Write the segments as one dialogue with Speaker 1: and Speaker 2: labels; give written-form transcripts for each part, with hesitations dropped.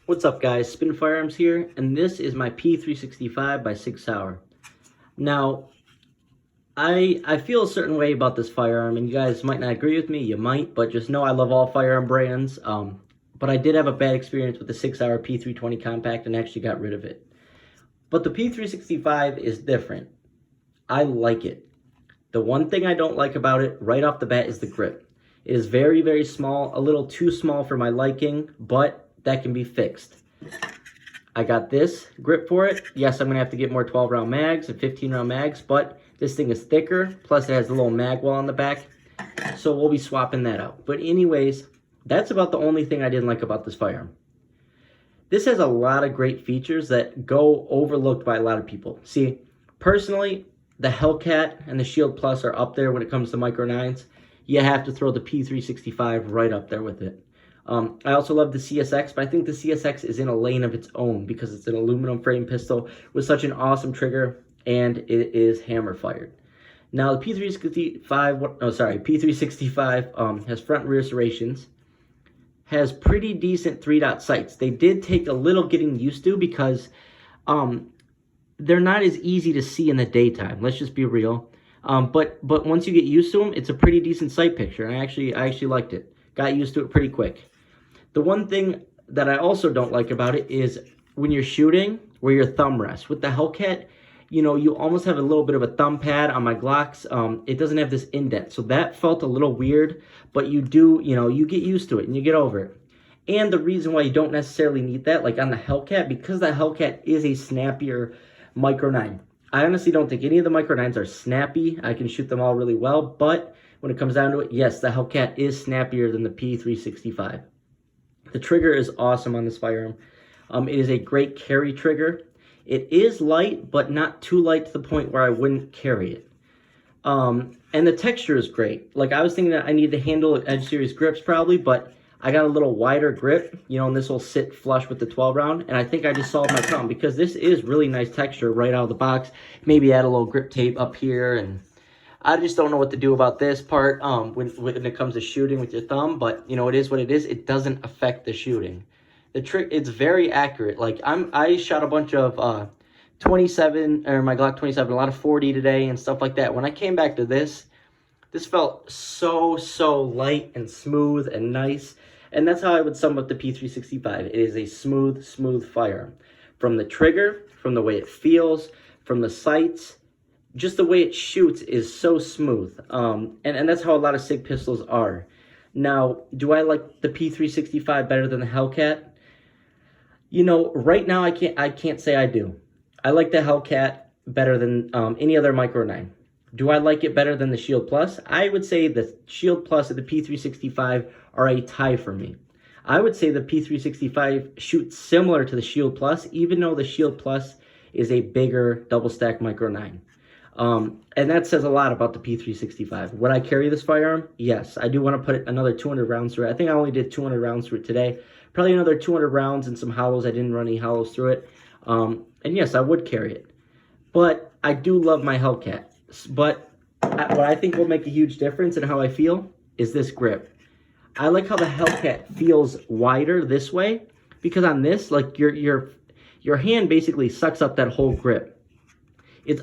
Speaker 1: What's up, guys? Spin Firearms here, and this is my P365 by Sauer. Now, I feel a certain way about this firearm, and you guys might not agree with me, you might, but just know I love all firearm brands. But I did have a bad experience with the Sauer P320 Compact and actually got rid of it. But the P365 is different. I like it. The one thing I don't like about it right off the bat is the grip. It is very, very small, a little too small for my liking, but that can be fixed. I got this grip for it. Yes, I'm going to have to get more 12-round mags and 15-round mags, but this thing is thicker, plus it has a little mag wall on the back, so we'll be swapping that out. But anyways, that's about the only thing I didn't like about this firearm. This has a lot of great features that go overlooked by a lot of people. See, personally, the Hellcat and the Shield Plus are up there when it comes to Micro 9s. You have to throw the P365 right up there with it. I also love the CSX, but I think the CSX is in a lane of its own because it's an aluminum frame pistol with such an awesome trigger, and it is hammer fired. Now the P365 has front and rear serrations, has pretty decent 3-dot sights. They did take a little getting used to because they're not as easy to see in the daytime. Let's just be real. But once you get used to them, it's a pretty decent sight picture. And I actually liked it. Got used to it pretty quick. The one thing that I also don't like about it is when you're shooting, where your thumb rests. With the Hellcat, you know, you almost have a little bit of a thumb pad. On my Glocks, it doesn't have this indent. So that felt a little weird, but you do, you know, you get used to it and you get over it. And the reason why you don't necessarily need that, like on the Hellcat, because the Hellcat is a snappier Micro 9. I honestly don't think any of the Micro 9s are snappy. I can shoot them all really well, but when it comes down to it, yes, the Hellcat is snappier than the P365. The trigger is awesome on this firearm. It is a great carry trigger. It is light, but not too light to the point where I wouldn't carry it. And the texture is great. Like, I was thinking that I need to handle Edge Series grips probably, but I got a little wider grip, you know, and this will sit flush with the 12-round, and I think I just solved my problem because this is really nice texture right out of the box. Maybe add a little grip tape up here, and I just don't know what to do about this part when it comes to shooting with your thumb, but, you know, it is what it is. It doesn't affect the shooting. The trick, it's very accurate. Like, I shot a bunch of 27, or my Glock 27, a lot of 40 today and stuff like that. When I came back to this felt so light and smooth and nice. And that's how I would sum up the P365. It is a smooth firearm. From the trigger, from the way it feels, from the sights, just the way it shoots is so smooth. And that's how a lot of SIG pistols are. Now, do I like the P365 better than the Hellcat? You know, right now I can't say I do. I like the Hellcat better than any other Micro 9. Do I like it better than the Shield Plus? I would say the Shield Plus and the P365 are a tie for me. I would say the P365 shoots similar to the Shield Plus, even though the Shield Plus is a bigger double-stack Micro 9. And that says a lot about the P365. Would I carry this firearm? Yes. I do want to put another 200 rounds through it. I think I only did 200 rounds through it today. Probably another 200 rounds and some hollows. I didn't run any hollows through it. And yes, I would carry it. But I do love my Hellcat. But what I think will make a huge difference in how I feel is this grip. I like how the Hellcat feels wider this way, because on this, like, your hand basically sucks up that whole grip.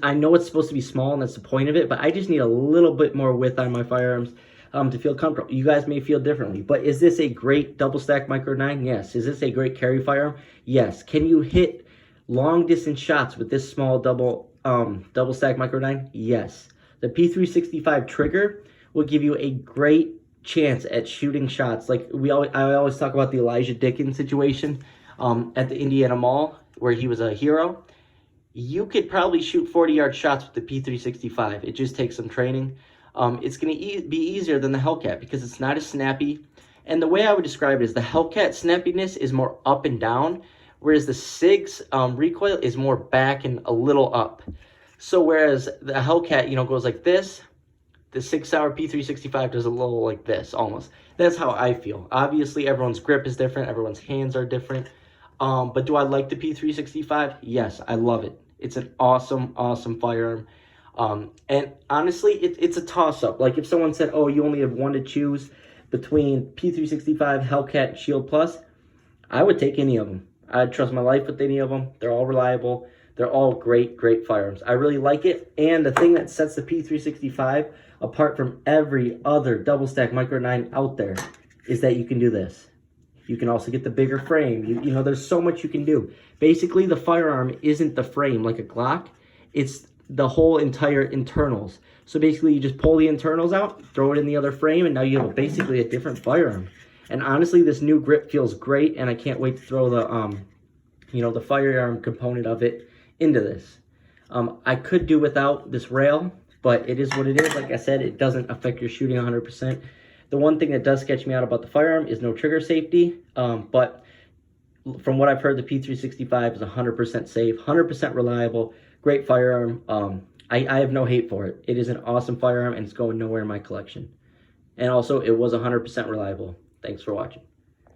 Speaker 1: I know it's supposed to be small, and that's the point of it, but I just need a little bit more width on my firearms to feel comfortable. You guys may feel differently, but is this a great double-stack Micro 9? Yes. Is this a great carry firearm? Yes. Can you hit long-distance shots with this small double-stack Micro 9? Yes. The P365 trigger will give you a great chance at shooting shots. Like I always talk about the Elijah Dickens situation at the Indiana Mall, where he was a hero. You could probably shoot 40-yard shots with the P365. It just takes some training. It's going to be easier than the Hellcat because it's not as snappy. And the way I would describe it is the Hellcat snappiness is more up and down, whereas the SIG's recoil is more back and a little up. So whereas the Hellcat, you know, goes like this, the Sauer P365 does a little like this almost. That's how I feel. Obviously, everyone's grip is different. Everyone's hands are different. But do I like the P365? Yes, I love it. It's an awesome firearm. And honestly, it's a toss-up. Like, if someone said, oh, you only have one to choose between P365, Hellcat, Shield Plus, I would take any of them. I'd trust my life with any of them. They're all reliable. They're all great, great firearms. I really like it. And the thing that sets the P365 apart from every other double stack Micro 9 out there is that you can do this. You can also get the bigger frame. You know, there's so much you can do. Basically, the firearm isn't the frame like a Glock. It's the whole entire internals. So basically, you just pull the internals out, throw it in the other frame, and now you have basically a different firearm. And honestly, this new grip feels great, and I can't wait to throw the, you know, the firearm component of it into this. I could do without this rail, but it is what it is. Like I said, it doesn't affect your shooting 100%. The one thing that does sketch me out about the firearm is no trigger safety, but from what I've heard, the P365 is 100% safe, 100% reliable, great firearm. I have no hate for it. It is an awesome firearm, and it's going nowhere in my collection. And also, it was 100% reliable. Thanks for watching.